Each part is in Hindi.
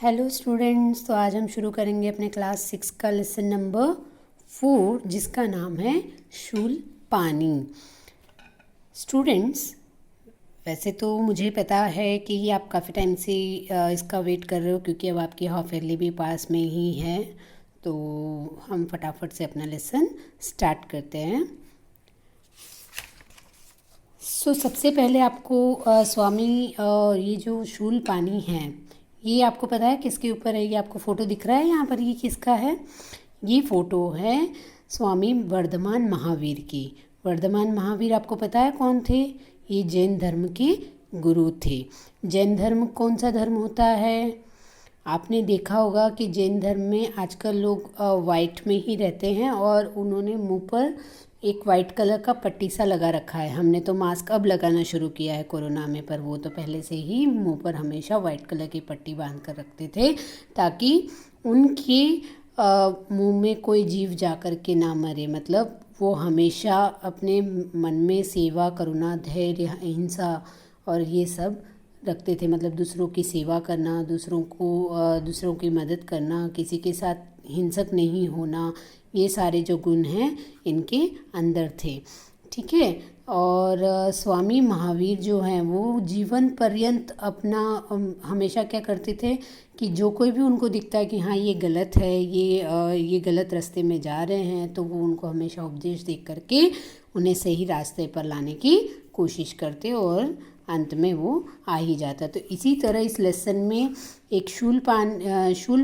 हेलो स्टूडेंट्स, तो आज हम शुरू करेंगे अपने क्लास 6 का लेसन नंबर 4 जिसका नाम है शूल पानी। स्टूडेंट्स, वैसे तो मुझे पता है कि आप काफ़ी टाइम से इसका वेट कर रहे हो क्योंकि अब आपकी हाफ ईयरली भी पास में ही है। तो हम फटाफट से अपना लेसन स्टार्ट करते हैं। सबसे पहले आपको स्वामी ये जो शूल पानी है, ये आपको पता है किसके ऊपर है? ये आपको फ़ोटो दिख रहा है यहाँ पर, ये किसका है? ये फ़ोटो है स्वामी वर्धमान महावीर की। वर्धमान महावीर आपको पता है कौन थे? ये जैन धर्म के गुरु थे। जैन धर्म कौन सा धर्म होता है? आपने देखा होगा कि जैन धर्म में आजकल लोग वाइट में ही रहते हैं और उन्होंने मुंह पर एक वाइट कलर का पट्टी सा लगा रखा है। हमने तो मास्क अब लगाना शुरू किया है कोरोना में, पर वो तो पहले से ही मुंह पर हमेशा वाइट कलर की पट्टी बांध कर रखते थे ताकि उनके मुंह में कोई जीव जा कर के ना मरे। मतलब वो हमेशा अपने मन में सेवा, करुणा, धैर्य, अहिंसा और ये सब रखते थे। मतलब दूसरों की सेवा करना, दूसरों की मदद करना, किसी के साथ हिंसक नहीं होना, ये सारे जो गुण हैं इनके अंदर थे। ठीक है। और स्वामी महावीर जो हैं वो जीवन पर्यंत अपना हमेशा क्या करते थे कि जो कोई भी उनको दिखता है कि हाँ ये गलत है, ये गलत रास्ते में जा रहे हैं, तो वो उनको हमेशा उपदेश दे करके उन्हें सही रास्ते पर लाने की कोशिश करते और अंत में वो आ ही जाता। तो इसी तरह इस लेसन में एक शूल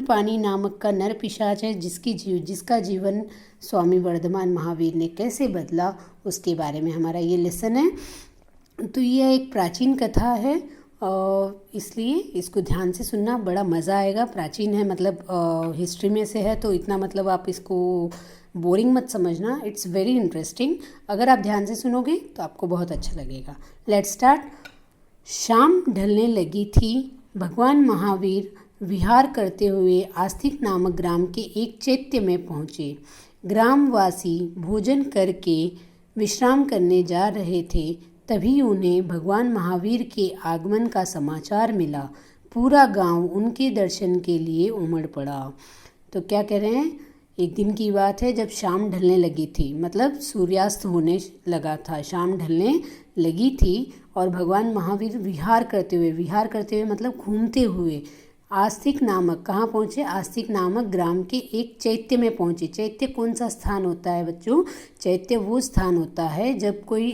पानी नामक का नर पिशाच है जिसका जीवन स्वामी वर्धमान महावीर ने कैसे बदला, उसके बारे में हमारा ये लेसन है। तो यह एक प्राचीन कथा है और इसलिए इसको ध्यान से सुनना, बड़ा मज़ा आएगा। प्राचीन है मतलब हिस्ट्री में से है, तो इतना मतलब आप इसको बोरिंग मत समझना। It's very interesting. अगर आप ध्यान से सुनोगे तो आपको बहुत अच्छा लगेगा। Let's start. शाम ढलने लगी थी। भगवान महावीर विहार करते हुए आस्तिक नामक ग्राम के एक चैत्य में पहुँचे। ग्रामवासी भोजन करके विश्राम करने जा रहे थे, तभी उन्हें भगवान महावीर के आगमन का समाचार मिला। पूरा गांव उनके दर्शन के लिए उमड़ पड़ा। तो क्या कह रहे हैं? एक दिन की बात है जब शाम ढलने लगी थी, मतलब सूर्यास्त होने लगा था, शाम ढलने लगी थी और भगवान महावीर विहार करते हुए मतलब घूमते हुए आस्तिक नामक, कहाँ पहुँचे? आस्तिक नामक ग्राम के एक चैत्य में पहुँचे। चैत्य कौन सा स्थान होता है बच्चों? चैत्य वो स्थान होता है जब कोई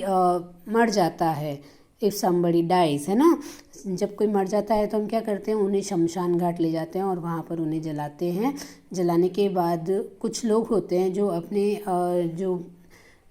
मर जाता है, इफ़ समबडी डाइज, है ना। जब कोई मर जाता है तो हम क्या करते हैं? उन्हें शमशान घाट ले जाते हैं और वहाँ पर उन्हें जलाते हैं। जलाने के बाद कुछ लोग होते हैं जो अपने जो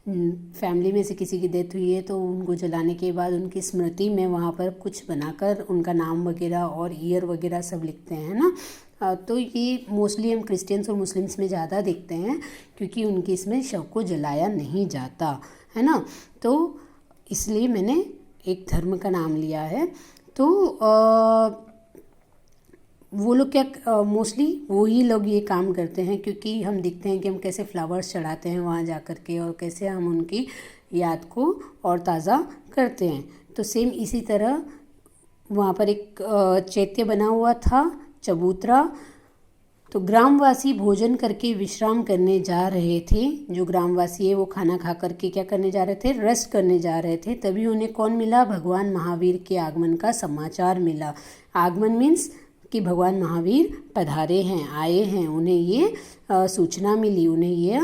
फैमिली में से किसी की डेथ हुई है तो उनको जलाने के बाद उनकी स्मृति में वहाँ पर कुछ बनाकर उनका नाम वगैरह और ईयर वगैरह सब लिखते हैं ना। तो ये मोस्टली हम क्रिश्चियंस और मुस्लिम्स में ज़्यादा देखते हैं क्योंकि उनकी इसमें शव को जलाया नहीं जाता है ना। तो इसलिए मैंने एक धर्म का नाम लिया है। तो वो लोग क्या मोस्टली वही लोग ये काम करते हैं क्योंकि हम देखते हैं कि हम कैसे फ्लावर्स चढ़ाते हैं वहाँ जा कर के और कैसे हम उनकी याद को और ताज़ा करते हैं। तो सेम इसी तरह वहाँ पर एक चैत्य बना हुआ था, चबूतरा। तो ग्रामवासी भोजन करके विश्राम करने जा रहे थे। जो ग्रामवासी है वो खाना खा करके क्या करने जा रहे थे? रेस्ट करने जा रहे थे। तभी उन्हें कौन मिला? भगवान महावीर के आगमन का समाचार मिला। आगमन मीन्स कि भगवान महावीर पधारे हैं, आए हैं। उन्हें ये सूचना मिली, उन्हें ये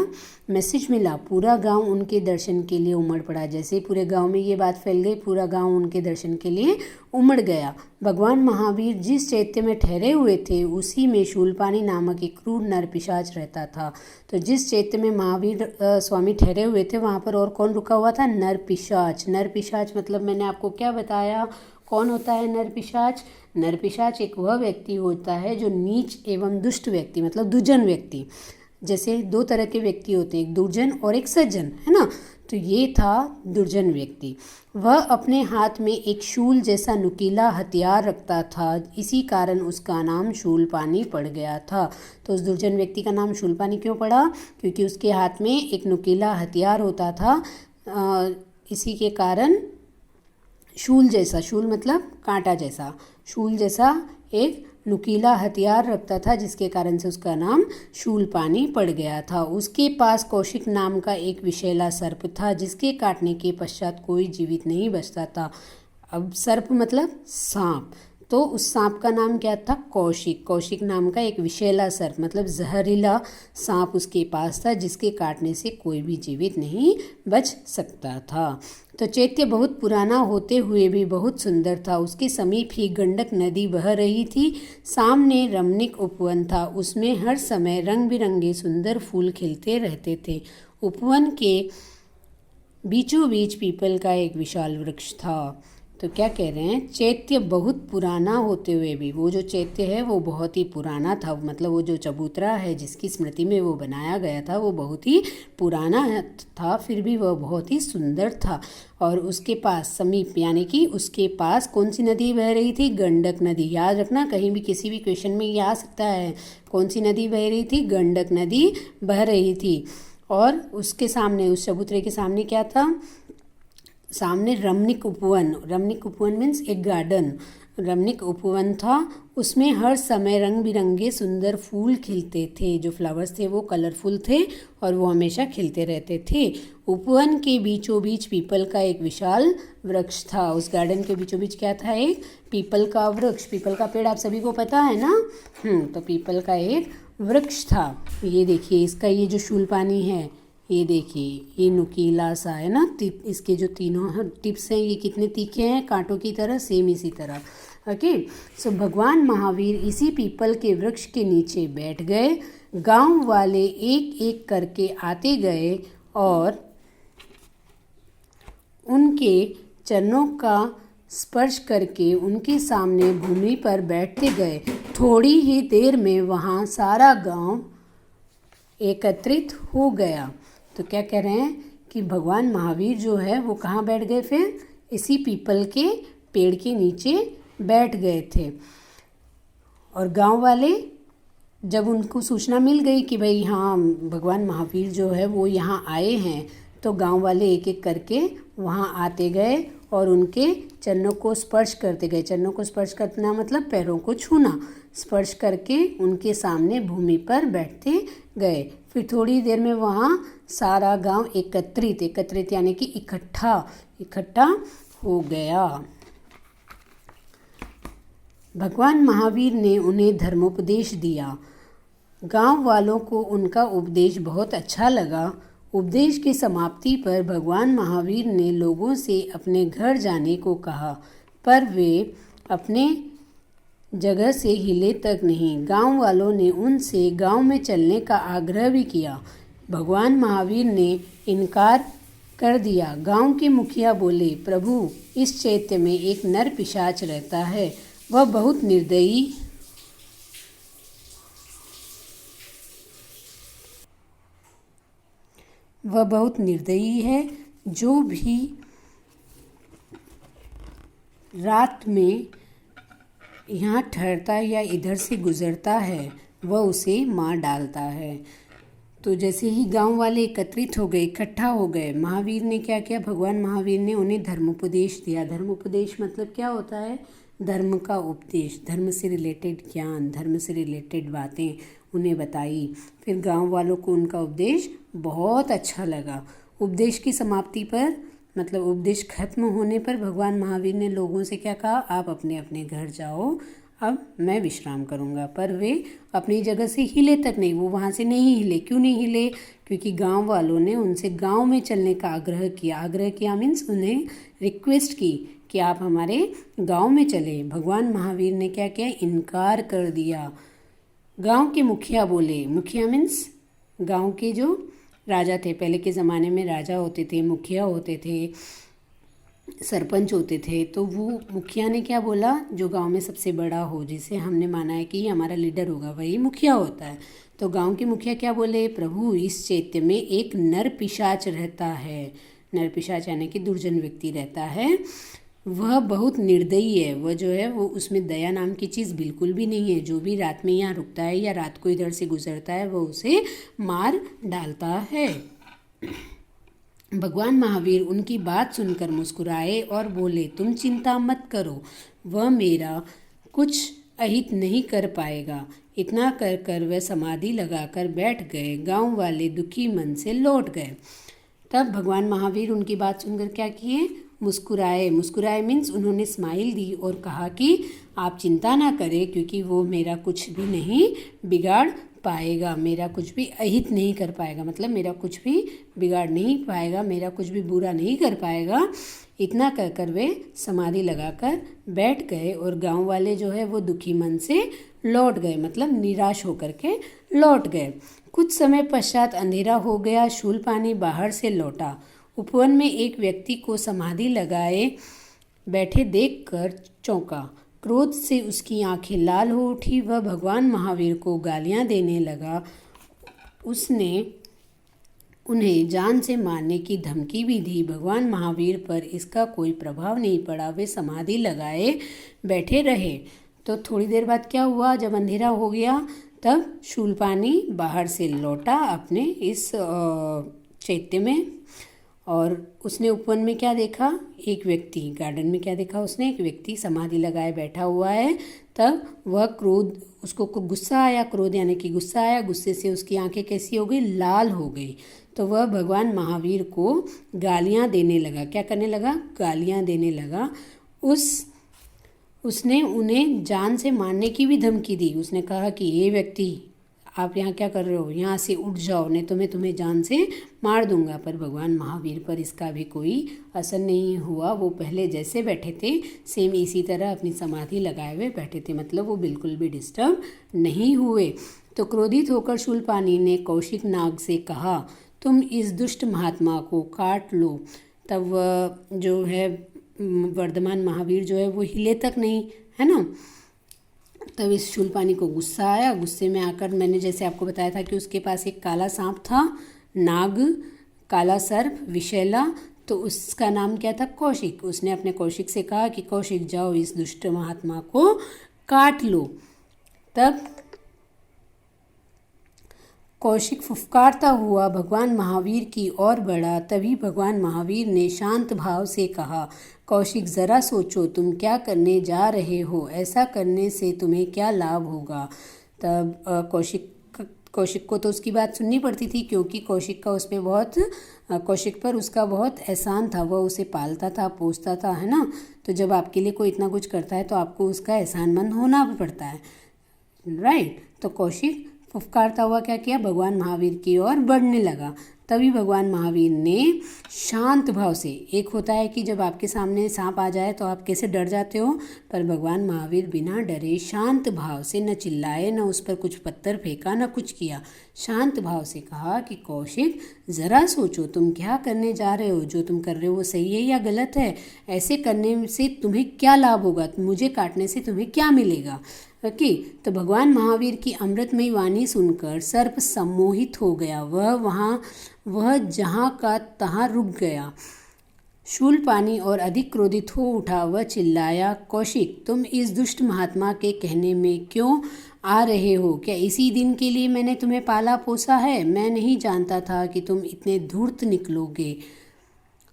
मैसेज मिला। पूरा गांव उनके दर्शन के लिए उमड़ पड़ा। जैसे ही पूरे गांव में ये बात फैल गई, पूरा गांव उनके दर्शन के लिए उमड़ गया। भगवान महावीर जिस चैत्य में ठहरे हुए थे उसी में शूलपानी नामक एक क्रूर नर पिशाच रहता था। तो जिस चैत्य में महावीर स्वामी ठहरे हुए थे वहाँ पर और कौन रुका हुआ था? नर पिशाच। नर पिशाच मतलब मैंने आपको क्या बताया? कौन होता है नर पिशाच? नर पिशाच एक वह व्यक्ति होता है जो नीच एवं दुष्ट व्यक्ति, मतलब दुर्जन व्यक्ति। जैसे दो तरह के व्यक्ति होते हैं, एक दुर्जन और एक सज्जन, है ना। तो ये था दुर्जन व्यक्ति। वह अपने हाथ में एक शूल जैसा नुकीला हथियार रखता था, इसी कारण उसका नाम शूलपानी पड़ गया था। तो उस दुर्जन व्यक्ति का नाम शूलपानी क्यों पड़ा? क्योंकि उसके हाथ में एक नुकीला हथियार होता था। इसी के कारण शूल जैसा, शूल मतलब कांटा जैसा, शूल जैसा एक नुकीला हथियार रखता था, जिसके कारण से उसका नाम शूलपाणी पड़ गया था। उसके पास कौशिक नाम का एक विषैला सर्प था, जिसके काटने के पश्चात कोई जीवित नहीं बचता था। अब सर्प मतलब सांप, तो उस सांप का नाम क्या था? कौशिक। कौशिक नाम का एक विषैला सर्प मतलब जहरीला सांप उसके पास था, जिसके काटने से कोई भी जीवित नहीं बच सकता था। तो चैत्य बहुत पुराना होते हुए भी बहुत सुंदर था। उसके समीप ही गंडक नदी बह रही थी। सामने रमणीक उपवन था, उसमें हर समय रंग बिरंगे सुंदर फूल खिलते रहते थे। उपवन के बीचों बीच पीपल का एक विशाल वृक्ष था। तो क्या कह रहे हैं? चैत्य बहुत पुराना होते हुए भी, वो जो चैत्य है वो बहुत ही पुराना था, मतलब वो जो चबूतरा है जिसकी स्मृति में वो बनाया गया था वो बहुत ही पुराना था, फिर भी वह बहुत ही सुंदर था। और उसके पास समीप यानी कि उसके पास कौन सी नदी बह रही थी? गंडक नदी। याद रखना, कहीं भी किसी भी क्वेश्चन में ये आ सकता है। कौन सी नदी बह रही थी? गंडक नदी बह रही थी। और उसके सामने, उस चबूतरे के सामने क्या था? सामने रमणीक उपवन। रमणीक उपवन मीन्स एक गार्डन। रमणीक उपवन था, उसमें हर समय रंग बिरंगे सुंदर फूल खिलते थे। जो फ्लावर्स थे वो कलरफुल थे और वो हमेशा खिलते रहते थे। उपवन के बीचों बीच पीपल का एक विशाल वृक्ष था। उस गार्डन के बीचों बीच क्या था? एक पीपल का वृक्ष। पीपल का पेड़ आप सभी को पता है ना? तो पीपल का एक वृक्ष था। ये देखिए, इसका ये जो शूलपाणी है, ये देखिए, ये नुकीला सा है ना। इसके जो तीनों टिप्स हैं ये कितने तीखे हैं, कांटों की तरह, सेम इसी तरह। ओके, सो भगवान महावीर इसी पीपल के वृक्ष के नीचे बैठ गए। गांव वाले एक एक करके आते गए और उनके चरणों का स्पर्श करके उनके सामने भूमि पर बैठते गए। थोड़ी ही देर में वहाँ सारा गांव एकत्रित हो गया। तो क्या कह रहे हैं कि भगवान महावीर जो है वो कहाँ बैठ गए? फिर इसी पीपल के पेड़ के नीचे बैठ गए थे। और गांव वाले, जब उनको सूचना मिल गई कि भाई हाँ भगवान महावीर जो है वो यहाँ आए हैं, तो गांव वाले एक एक करके वहाँ आते गए और उनके चरणों को स्पर्श करते गए। चरणों को स्पर्श करना मतलब पैरों को छूना। स्पर्श करके उनके सामने भूमि पर बैठते गए। फिर थोड़ी देर में वहाँ सारा गांव एकत्रित यानी कि इकट्ठा हो गया। भगवान महावीर ने उन्हें धर्मोपदेश दिया। गांव वालों को उनका उपदेश बहुत अच्छा लगा। उपदेश की समाप्ति पर भगवान महावीर ने लोगों से अपने घर जाने को कहा, पर वे अपने जगह से हिले तक नहीं। गांव वालों ने उनसे गांव में चलने का आग्रह भी किया। भगवान महावीर ने इनकार कर दिया। गांव के मुखिया बोले, प्रभु, इस चैत्य में एक नर पिशाच रहता है। वह बहुत निर्दयी है। जो भी रात में यहाँ ठहरता है या इधर से गुजरता है वह उसे मार डालता है। तो जैसे ही गांव वाले एकत्रित हो गए, इकट्ठा हो गए, महावीर ने क्या किया? भगवान महावीर ने उन्हें धर्मोपदेश दिया। धर्मोपदेश मतलब क्या होता है? धर्म का उपदेश, धर्म से रिलेटेड ज्ञान, धर्म से रिलेटेड बातें उन्हें बताई। फिर गांव वालों को उनका उपदेश बहुत अच्छा लगा। उपदेश की समाप्ति पर मतलब उपदेश खत्म होने पर भगवान महावीर ने लोगों से क्या कहा? आप अपने अपने घर जाओ, अब मैं विश्राम करूंगा। पर वे अपनी जगह से हिले तक नहीं, वो वहाँ से नहीं हिले। क्यों नहीं हिले? क्योंकि गांव वालों ने उनसे गांव में चलने का आग्रह किया मीन्स उन्हें रिक्वेस्ट की कि आप हमारे गांव में चले। भगवान महावीर ने क्या किया? इनकार कर दिया। गांव के मुखिया बोले, मुखिया मीन्स गांव के जो राजा थे, पहले के ज़माने में राजा होते थे, मुखिया होते थे, सरपंच होते थे। तो वो मुखिया ने क्या बोला? जो गांव में सबसे बड़ा हो, जिसे हमने माना है कि ये हमारा लीडर होगा, वही मुखिया होता है। तो गांव के मुखिया क्या बोले? प्रभु, इस चैत्य में एक नर पिशाच रहता है। नर पिशाच यानी कि दुर्जन व्यक्ति रहता है। वह बहुत निर्दयी है। वह जो है वो, उसमें दया नाम की चीज़ बिल्कुल भी नहीं है। जो भी रात में यहाँ रुकता है या रात को इधर से गुजरता है वह उसे मार डालता है। भगवान महावीर उनकी बात सुनकर मुस्कुराए और बोले, तुम चिंता मत करो, वह मेरा कुछ अहित नहीं कर पाएगा। इतना कर कर वह समाधि लगाकर बैठ गए। गांव वाले दुखी मन से लौट गए। तब भगवान महावीर उनकी बात सुनकर क्या किए? मुस्कुराए। मुस्कुराए मीन्स उन्होंने स्माइल दी और कहा कि आप चिंता ना करें, क्योंकि वो मेरा कुछ भी नहीं बिगाड़ पाएगा, मेरा कुछ भी अहित नहीं कर पाएगा, मतलब मेरा कुछ भी बिगाड़ नहीं पाएगा, मेरा कुछ भी बुरा नहीं कर पाएगा। इतना कर कर वे समाधि लगाकर बैठ गए और गांव वाले जो है वो दुखी मन से लौट गए, मतलब निराश होकर के लौट गए। कुछ समय पश्चात अंधेरा हो गया। शूलपानी बाहर से लौटा। उपवन में एक व्यक्ति को समाधि लगाए बैठे देखकर चौंका। क्रोध से उसकी आंखें लाल हो उठी। वह भगवान महावीर को गालियां देने लगा। उसने उन्हें जान से मारने की धमकी भी दी। भगवान महावीर पर इसका कोई प्रभाव नहीं पड़ा। वे समाधि लगाए बैठे रहे। तो थोड़ी देर बाद क्या हुआ? जब अंधेरा हो गया तब शूलपानी बाहर से लौटा अपने इस चैत्य में, और उसने उपवन में क्या देखा? एक व्यक्ति। गार्डन में क्या देखा उसने? एक व्यक्ति समाधि लगाए बैठा हुआ है। तब वह क्रोध, उसको गुस्सा आया। क्रोध यानी कि गुस्सा आया। गुस्से से उसकी आंखें कैसी हो गई? लाल हो गई। तो वह भगवान महावीर को गालियां देने लगा। क्या करने लगा? गालियां देने लगा। उसने उन्हें जान से मारने की भी धमकी दी। उसने कहा कि ये व्यक्ति, आप यहाँ क्या कर रहे हो? यहाँ से उठ जाओ, नहीं तो मैं तुम्हें जान से मार दूंगा। पर भगवान महावीर पर इसका भी कोई असर नहीं हुआ। वो पहले जैसे बैठे थे सेम इसी तरह अपनी समाधि लगाए हुए बैठे थे, मतलब वो बिल्कुल भी डिस्टर्ब नहीं हुए। तो क्रोधित होकर शूलपानी ने कौशिक नाग से कहा, तुम इस दुष्ट महात्मा को काट लो। तब जो है वर्धमान महावीर जो है वो हिले तक नहीं, है ना। तब इस शूलपानी को गुस्सा आया। गुस्से में आकर, मैंने जैसे आपको बताया था कि उसके पास एक काला सांप था, नाग, काला सर्प, विशैला, तो उसका नाम क्या था? कौशिक। उसने अपने कौशिक से कहा कि कौशिक जाओ इस दुष्ट महात्मा को काट लो। तब कौशिक फुफकारता हुआ भगवान महावीर की ओर बढ़ा। तभी भगवान महावीर ने शांत भाव से कहा, कौशिक ज़रा सोचो, तुम क्या करने जा रहे हो? ऐसा करने से तुम्हें क्या लाभ होगा? तब कौशिक को तो उसकी बात सुननी पड़ती थी, क्योंकि कौशिक पर उसका बहुत एहसान था। वह उसे पालता था, पोसता था, है ना। तो जब आपके लिए कोई इतना कुछ करता है तो आपको उसका एहसानमंद होना भी पड़ता है, राइट। तो कौशिक फुफकारता हुआ क्या किया? भगवान महावीर की ओर बढ़ने लगा। तभी भगवान महावीर ने शांत भाव से, एक होता है कि जब आपके सामने सांप आ जाए तो आप कैसे डर जाते हो, पर भगवान महावीर बिना डरे शांत भाव से, न चिल्लाए, न उस पर कुछ पत्थर फेंका, न कुछ किया। शांत भाव से कहा कि कौशिक ज़रा सोचो, तुम क्या करने जा रहे हो? जो तुम कर रहे हो वो सही है या गलत है? ऐसे करने से तुम्हें क्या लाभ होगा? मुझे काटने से तुम्हें क्या मिलेगा? ओके। तो भगवान महावीर की अमृतमयी वाणी सुनकर सर्प सम्मोहित हो गया। वह जहाँ का तहाँ रुक गया। शूलपानी और अधिक क्रोधित हो उठा। वह चिल्लाया, कौशिक, तुम इस दुष्ट महात्मा के कहने में क्यों आ रहे हो? क्या इसी दिन के लिए मैंने तुम्हें पाला पोसा है? मैं नहीं जानता था कि तुम इतने धूर्त निकलोगे।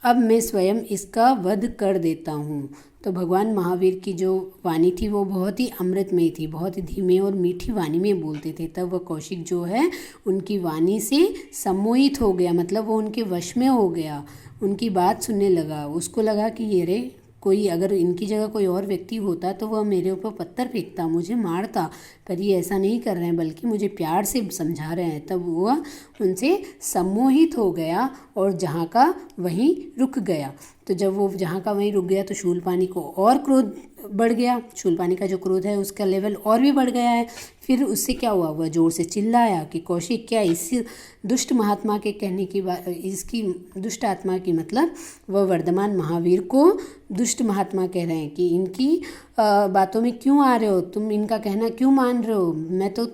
अब मैं स्वयं इसका वध कर देता हूँ। तो भगवान महावीर की जो वाणी थी वो बहुत ही अमृतमयी थी, बहुत ही धीमे और मीठी वाणी में बोलते थे। तब वह कौशिक जो है उनकी वाणी से सम्मोहित हो गया, मतलब वो उनके वश में हो गया, उनकी बात सुनने लगा। उसको लगा कि ये रे, कोई अगर इनकी जगह कोई और व्यक्ति होता तो वह मेरे ऊपर पत्थर फेंकता, मुझे मारता, पर ये ऐसा नहीं कर रहे हैं, बल्कि मुझे प्यार से समझा रहे हैं। तब वह उनसे सम्मोहित हो गया और जहाँ का वहीं रुक गया। तो जब वो जहाँ का वहीं रुक गया तो शूलपानी को और क्रोध बढ़ गया। शूलपानी का जो क्रोध है उसका लेवल और भी बढ़ गया है। फिर उससे क्या हुआ? वह जोर से चिल्लाया कि कौशिक, क्या इस दुष्ट महात्मा के कहने की बात, इसकी दुष्ट आत्मा की, मतलब वह वर्धमान महावीर को दुष्ट महात्मा कह रहे हैं कि इनकी बातों में क्यों आ रहे हो? तुम इनका कहना क्यों मान रहे हो?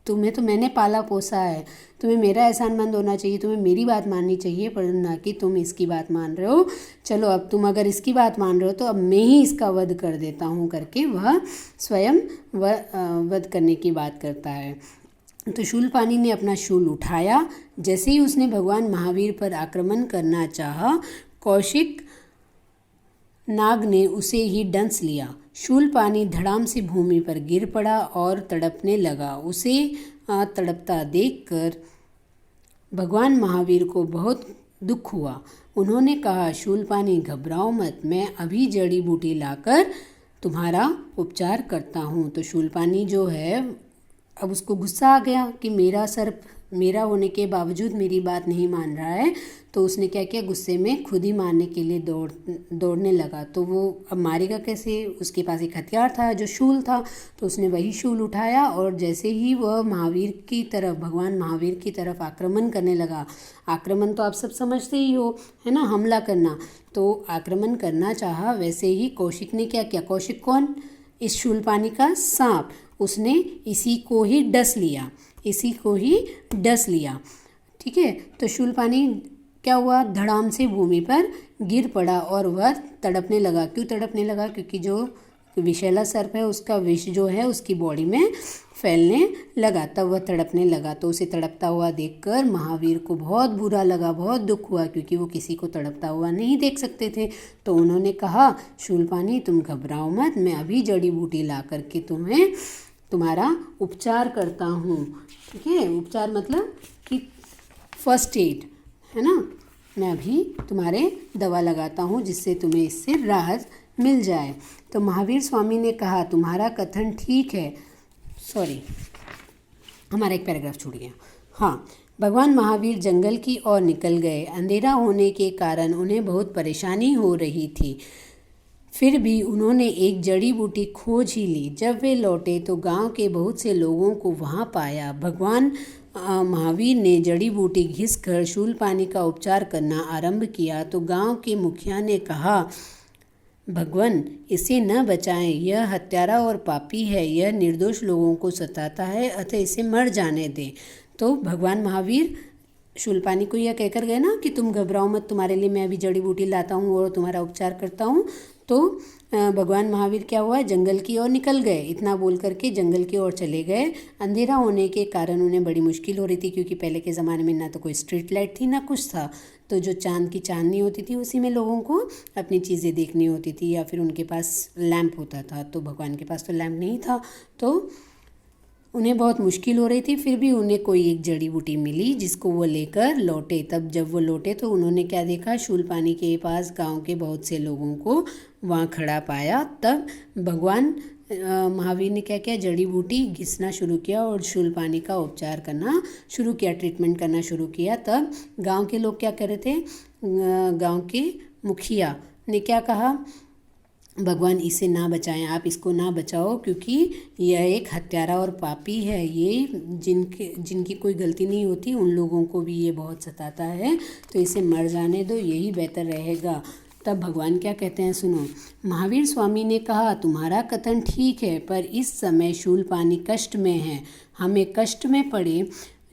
तुम्हें तो मैंने पाला पोसा है, तुम्हें मेरा एहसानमंद होना चाहिए, तुम्हें मेरी बात माननी चाहिए, पर ना कि तुम इसकी बात मान रहे हो। चलो, अब तुम अगर इसकी बात मान रहे हो तो अब मैं ही इसका वध कर देता हूँ, करके वह स्वयं वध करने की बात करता है। तो शूलपानी ने अपना शूल उठाया। जैसे ही उसने भगवान महावीर पर आक्रमण करना चाहा, कौशिक नाग ने उसे ही डंस लिया। शूलपानी धड़ाम से भूमि पर गिर पड़ा और तड़पने लगा। उसे तड़पता देखकर भगवान महावीर को बहुत दुख हुआ। उन्होंने कहा, शूलपानी घबराओ मत, मैं अभी जड़ी बूटी लाकर तुम्हारा उपचार करता हूँ। तो शूलपानी जो है, अब उसको गुस्सा आ गया कि मेरा सर्प मेरा होने के बावजूद मेरी बात नहीं मान रहा है। तो उसने क्या किया, गुस्से में खुद ही मारने के लिए दौड़ने लगा। तो वो अब मारेगा कैसे, उसके पास एक हथियार था जो शूल था। तो उसने वही शूल उठाया और जैसे ही वह महावीर की तरफ, भगवान महावीर की तरफ आक्रमण करने लगा। आक्रमण तो आप सब समझते ही हो, है ना, हमला करना। तो आक्रमण करना चाहा, वैसे ही कौशिक ने क्या किया, कौशिक कौन, इस शूलपानी का सांप, उसने इसी को ही डस लिया। ठीक है। तो शूलपानी क्या हुआ, धड़ाम से भूमि पर गिर पड़ा और वह तड़पने लगा। क्यों तड़पने लगा, क्योंकि जो विषैला सर्प है उसका विष जो है उसकी बॉडी में फैलने लगा, तब वह तड़पने लगा। तो उसे तड़पता हुआ देखकर महावीर को बहुत बुरा लगा, बहुत दुख हुआ, क्योंकि वो किसी को तड़पता हुआ नहीं देख सकते थे। तो उन्होंने कहा, शूलपानी तुम घबराओ मत, मैं अभी जड़ी बूटी ला करके तुम्हारा उपचार करता हूँ। ठीक है, उपचार मतलब कि फर्स्ट एड, है ना, मैं अभी तुम्हारे दवा लगाता हूँ जिससे तुम्हें इससे राहत मिल जाए। तो महावीर स्वामी ने कहा, तुम्हारा कथन ठीक है। सॉरी, हमारा एक पैराग्राफ छूट गया। हाँ, भगवान महावीर जंगल की ओर निकल गए। अंधेरा होने के कारण उन्हें बहुत परेशानी हो रही थी, फिर भी उन्होंने एक जड़ी बूटी खोज ही ली। जब वे लौटे तो गांव के बहुत से लोगों को वहां पाया। भगवान महावीर ने जड़ी बूटी घिसकर शूलपानी का उपचार करना आरंभ किया। तो गांव के मुखिया ने कहा, भगवान इसे न बचाएं, यह हत्यारा और पापी है, यह निर्दोष लोगों को सताता है, अतः इसे मर जाने दें। तो भगवान महावीर शूलपानी को यह कहकर गए ना कि तुम घबराओ मत, तुम्हारे लिए मैं अभी जड़ी बूटी लाता हूँ और तुम्हारा उपचार करता हूँ। तो भगवान महावीर क्या हुआ, जंगल की ओर निकल गए। इतना बोल करके जंगल की ओर चले गए। अंधेरा होने के कारण उन्हें बड़ी मुश्किल हो रही थी, क्योंकि पहले के ज़माने में ना तो कोई स्ट्रीट लाइट थी ना कुछ था। तो जो चांद की चांदनी होती थी उसी में लोगों को अपनी चीज़ें देखनी होती थी, या फिर उनके पास लैंप होता था। तो भगवान के पास तो लैंप नहीं था, तो उन्हें बहुत मुश्किल हो रही थी। फिर भी उन्हें कोई एक जड़ी बूटी मिली जिसको वो लेकर लौटे। तब जब वो लौटे तो उन्होंने क्या देखा, शूलपानी के पास गांव के बहुत से लोगों को वहाँ खड़ा पाया। तब भगवान महावीर ने क्या किया, जड़ी बूटी घिसना शुरू किया और शूलपानी का उपचार करना शुरू किया, ट्रीटमेंट करना शुरू किया। तब गांव के लोग क्या कर रहे थे, गांव के मुखिया ने क्या कहा, भगवान इसे ना बचाएं, आप इसको ना बचाओ, क्योंकि यह एक हत्यारा और पापी है। ये जिनकी कोई गलती नहीं होती उन लोगों को भी ये बहुत सताता है, तो इसे मर जाने दो, यही बेहतर रहेगा। तब भगवान क्या कहते हैं, सुनो। महावीर स्वामी ने कहा, तुम्हारा कथन ठीक है, पर इस समय शूलपानी कष्ट में है, हमें कष्ट में पड़े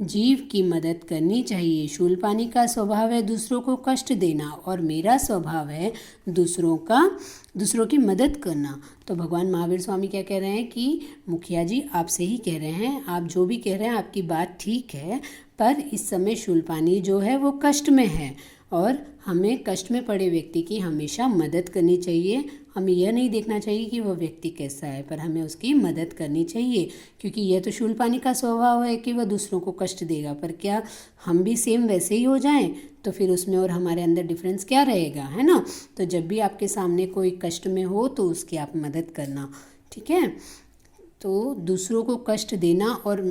जीव की मदद करनी चाहिए। शूलपानी का स्वभाव है दूसरों को कष्ट देना, और मेरा स्वभाव है दूसरों की मदद करना। तो भगवान महावीर स्वामी क्या कह रहे हैं कि मुखिया जी आप सही कह रहे हैं, आप जो भी कह रहे हैं आपकी बात ठीक है, पर इस समय शूलपानी जो है वो कष्ट में है और हमें कष्ट में पड़े व्यक्ति की हमेशा मदद करनी चाहिए। हमें यह नहीं देखना चाहिए कि वह व्यक्ति कैसा है, पर हमें उसकी मदद करनी चाहिए, क्योंकि यह तो शूलपानी का स्वभाव है कि वह दूसरों को कष्ट देगा। पर क्या हम भी सेम वैसे ही हो जाएं, तो फिर उसमें और हमारे अंदर डिफरेंस क्या रहेगा, है ना। तो जब भी आपके सामने कोई कष्ट में हो तो उसकी आप मदद करना, ठीक है। तो दूसरों को कष्ट देना और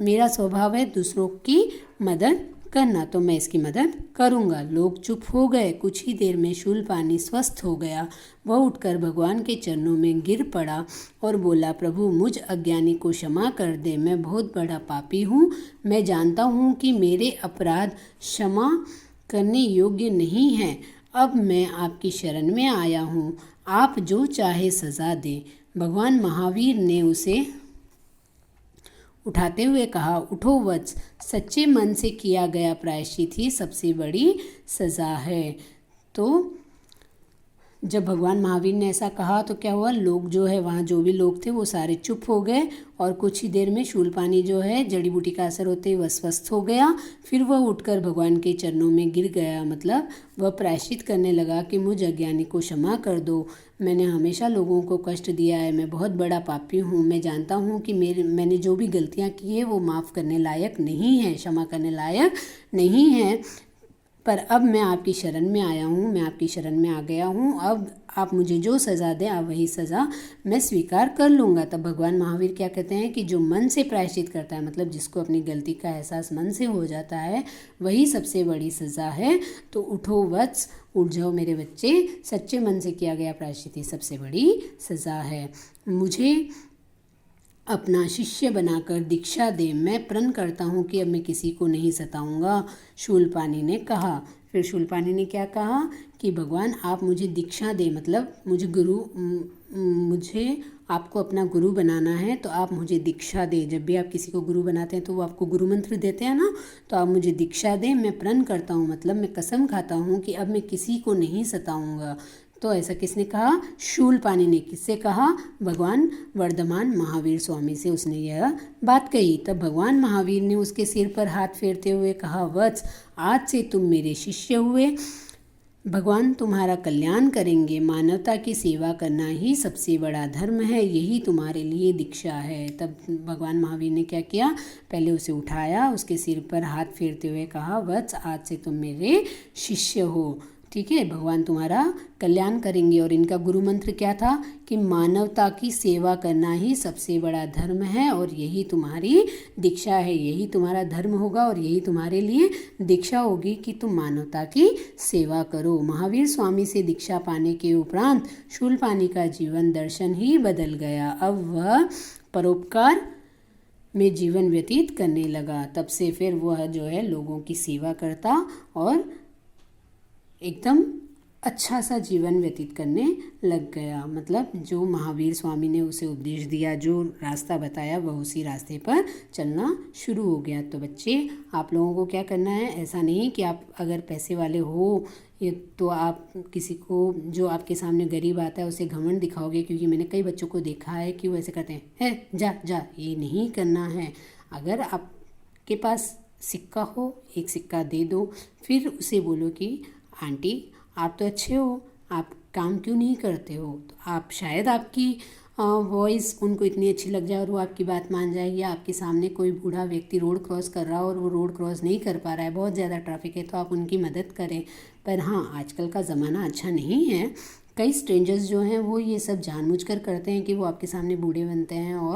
मेरा स्वभाव है दूसरों की मदद करना, तो मैं इसकी मदद करूँगा। लोग चुप हो गए। कुछ ही देर में शूलपानी स्वस्थ हो गया। वह उठकर भगवान के चरणों में गिर पड़ा और बोला, प्रभु मुझ अज्ञानी को क्षमा कर दे, मैं बहुत बड़ा पापी हूँ। मैं जानता हूँ कि मेरे अपराध क्षमा करने योग्य नहीं हैं। अब मैं आपकी शरण में आया हूँ, आप जो चाहे सज़ा दें। भगवान महावीर ने उसे उठाते हुए कहा, उठो वत्स, सच्चे मन से किया गया प्रायश्चित ही सबसे बड़ी सज़ा है। तो जब भगवान महावीर ने ऐसा कहा तो क्या हुआ, लोग जो है वहाँ जो भी लोग थे वो सारे चुप हो गए और कुछ ही देर में शूलपानी जो है जड़ी बूटी का असर होते ही वह स्वस्थ हो गया। फिर वह उठकर भगवान के चरणों में गिर गया, मतलब वह प्रायश्चित करने लगा कि मुझ अज्ञानी को क्षमा कर दो, मैंने हमेशा लोगों को कष्ट दिया है, मैं बहुत बड़ा पापी हूँ, मैं जानता हूँ कि मैंने जो भी गलतियाँ की है वो माफ़ करने लायक नहीं है, क्षमा करने लायक नहीं है। पर अब मैं आपकी शरण में आया हूँ, मैं आपकी शरण में आ गया हूँ, अब आप मुझे जो सज़ा दें अब वही सज़ा मैं स्वीकार कर लूँगा। तब भगवान महावीर क्या कहते हैं कि जो मन से प्रायश्चित करता है, मतलब जिसको अपनी गलती का एहसास मन से हो जाता है, वही सबसे बड़ी सज़ा है। तो उठो वत्स, उठ जाओ मेरे बच्चे, सच्चे मन से किया गया प्रायश्चित ही सबसे बड़ी सज़ा है। मुझे अपना शिष्य बनाकर दीक्षा दे, मैं प्रण करता हूँ कि अब मैं किसी को नहीं सताऊँगा, शूलपानी ने कहा। फिर शूलपानी ने क्या कहा कि भगवान आप मुझे दीक्षा दे, मतलब मुझे आपको अपना गुरु बनाना है, तो आप मुझे दीक्षा दे। जब भी आप किसी को गुरु बनाते हैं तो वो आपको गुरु मंत्र देते हैं ना, तो आप मुझे दीक्षा दें, मैं प्रण करता हूँ, मतलब मैं कसम खाता हूँ कि अब मैं किसी को नहीं सताऊँगा। तो ऐसा किसने कहा, शूलपानी ने। किससे कहा, भगवान वर्धमान महावीर स्वामी से उसने यह बात कही। तब भगवान महावीर ने उसके सिर पर हाथ फेरते हुए कहा, वत्स आज से तुम मेरे शिष्य हुए, भगवान तुम्हारा कल्याण करेंगे, मानवता की सेवा करना ही सबसे बड़ा धर्म है, यही तुम्हारे लिए दीक्षा है। तब भगवान महावीर ने क्या किया, पहले उसे उठाया, उसके सिर पर हाथ फेरते हुए कहा, वत्स आज से तुम मेरे शिष्य हो, ठीक है, भगवान तुम्हारा कल्याण करेंगे। और इनका गुरु मंत्र क्या था कि मानवता की सेवा करना ही सबसे बड़ा धर्म है और यही तुम्हारी दीक्षा है, यही तुम्हारा धर्म होगा और यही तुम्हारे लिए दीक्षा होगी कि तुम मानवता की सेवा करो। महावीर स्वामी से दीक्षा पाने के उपरांत शूलपानी का जीवन दर्शन ही बदल गया। अब वह परोपकार में जीवन व्यतीत करने लगा। तब से फिर वह जो है लोगों की सेवा करता और एकदम अच्छा सा जीवन व्यतीत करने लग गया। मतलब जो महावीर स्वामी ने उसे उपदेश दिया, जो रास्ता बताया, वह उसी रास्ते पर चलना शुरू हो गया। तो बच्चे आप लोगों को क्या करना है, ऐसा नहीं कि आप अगर पैसे वाले हो तो आप किसी को, जो आपके सामने गरीब आता है, उसे घमंड दिखाओगे। क्योंकि मैंने कई बच्चों को देखा है कि वो ऐसे करते हैं, है जा जा, ये नहीं करना है। अगर आपके पास सिक्का हो, एक सिक्का दे दो, फिर उसे बोलो कि आंटी आप तो अच्छे हो, आप काम क्यों नहीं करते हो। तो आप शायद आपकी वॉइस उनको इतनी अच्छी लग जाए और वो आपकी बात मान जाए। या आपके सामने कोई बूढ़ा व्यक्ति रोड क्रॉस कर रहा हो और वो रोड क्रॉस नहीं कर पा रहा है, बहुत ज़्यादा ट्रैफिक है, तो आप उनकी मदद करें। पर हाँ, आजकल का ज़माना अच्छा नहीं है, कई स्ट्रेंजर्स जो हैं वो ये सब जानबूझकर करते हैं कि वो आपके सामने बूढ़े बनते हैं और